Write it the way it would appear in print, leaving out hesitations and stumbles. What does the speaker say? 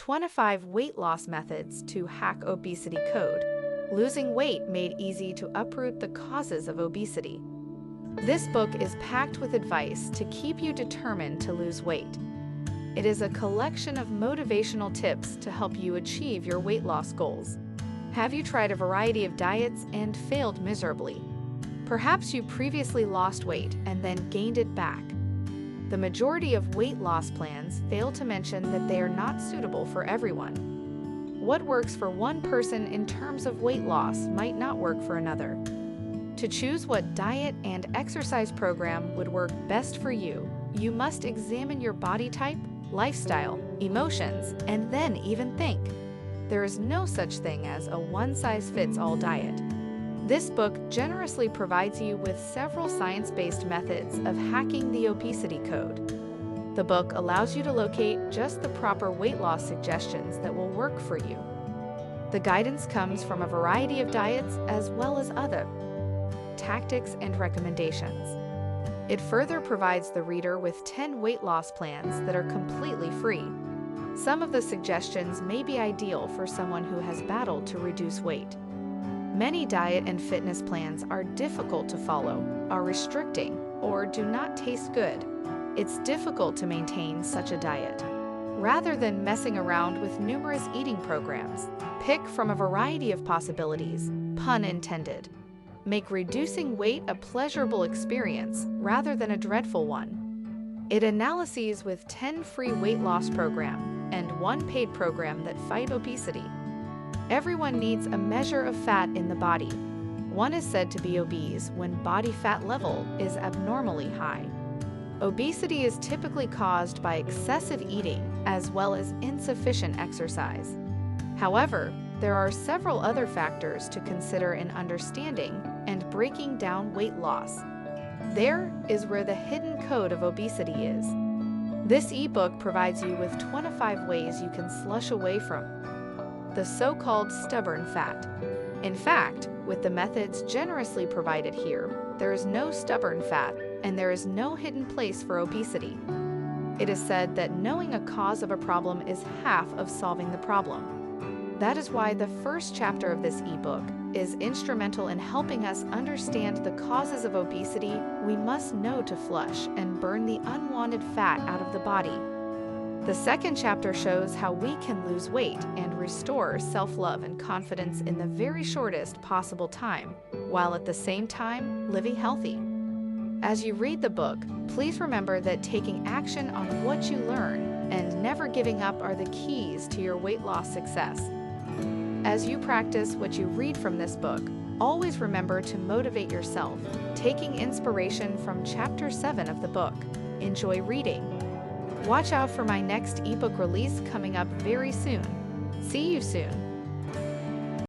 25 Weight Loss Methods to Hack Obesity Code. Losing Weight Made Easy to Uproot the Causes of Obesity. This book is packed with advice to keep you determined to lose weight. It is a collection of motivational tips to help you achieve your weight loss goals. Have you tried a variety of diets and failed miserably? Perhaps you previously lost weight and then gained it back. The majority of weight loss plans fail to mention that they are not suitable for everyone. What works for one person in terms of weight loss might not work for another. To choose what diet and exercise program would work best for you, you must examine your body type, lifestyle, emotions, and then even think. There is no such thing as a one-size-fits-all diet. This book generously provides you with several science-based methods of hacking the obesity code. The book allows you to locate just the proper weight loss suggestions that will work for you. The guidance comes from a variety of diets as well as other tactics and recommendations. It further provides the reader with 10 weight loss plans that are completely free. Some of the suggestions may be ideal for someone who has battled to reduce weight. Many diet and fitness plans are difficult to follow, are restricting, or do not taste good. It's difficult to maintain such a diet. Rather than messing around with numerous eating programs, pick from a variety of possibilities, pun intended. Make reducing weight a pleasurable experience rather than a dreadful one. It analyses with 10 free weight loss programs and 1 paid program that fight obesity. Everyone needs a measure of fat in the body. One is said to be obese when body fat level is abnormally high. Obesity is typically caused by excessive eating as well as insufficient exercise. However, there are several other factors to consider in understanding and breaking down weight loss. There is where the hidden code of obesity is. This ebook provides you with 25 ways you can slush away from the so-called stubborn fat. In fact, with the methods generously provided here, there is no stubborn fat and there is no hidden place for obesity. It is said that knowing a cause of a problem is half of solving the problem. That is why the first chapter of this ebook is instrumental in helping us understand the causes of obesity we must know to flush and burn the unwanted fat out of the body. The second chapter shows how we can lose weight and restore self-love and confidence in the very shortest possible time, while at the same time living healthy. As you read the book, please remember that taking action on what you learn and never giving up are the keys to your weight loss success. As you practice what you read from this book, always remember to motivate yourself, taking inspiration from Chapter 7 of the book. Enjoy reading. Watch out for my next ebook release coming up very soon. See you soon.